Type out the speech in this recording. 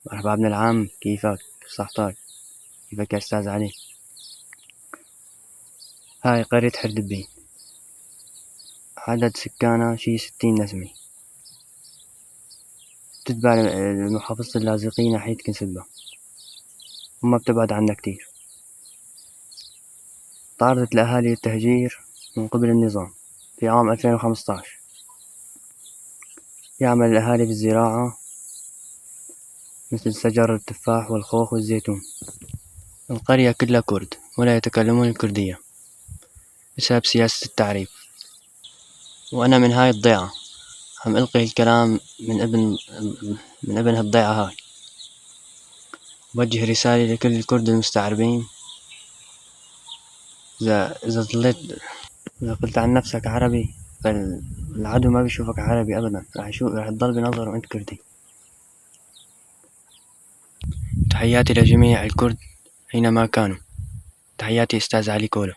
مرحبا ابن العم، كيفك؟ صحتك؟ كيفك يا أستاذ علي؟ هاي قرية حردبين، عدد سكانها شي 60 نسمة، تتبع محافظة اللاذقية ناحية كنسبة، وما بتبعد عنا كتير. تعرضت الأهالي للتهجير من قبل النظام في عام 2015. يعمل الأهالي بالزراعة مثل شجر التفاح والخوخ والزيتون. القرية كلها كرد ولا يتكلمون الكردية بسبب سياسة التعريب، وأنا من هاي الضيعة عم ألقي الكلام من ابن هالضيعة هاي. بوجه رسالة لكل الكرد المستعربين: إذا قلت عن نفسك عربي فالعدو ما بيشوفك عربي أبدا، راح تضل بنظره أنت كردي. تحياتي لجميع الكرد أينما كانوا. تحياتي أستاذ علي كولو.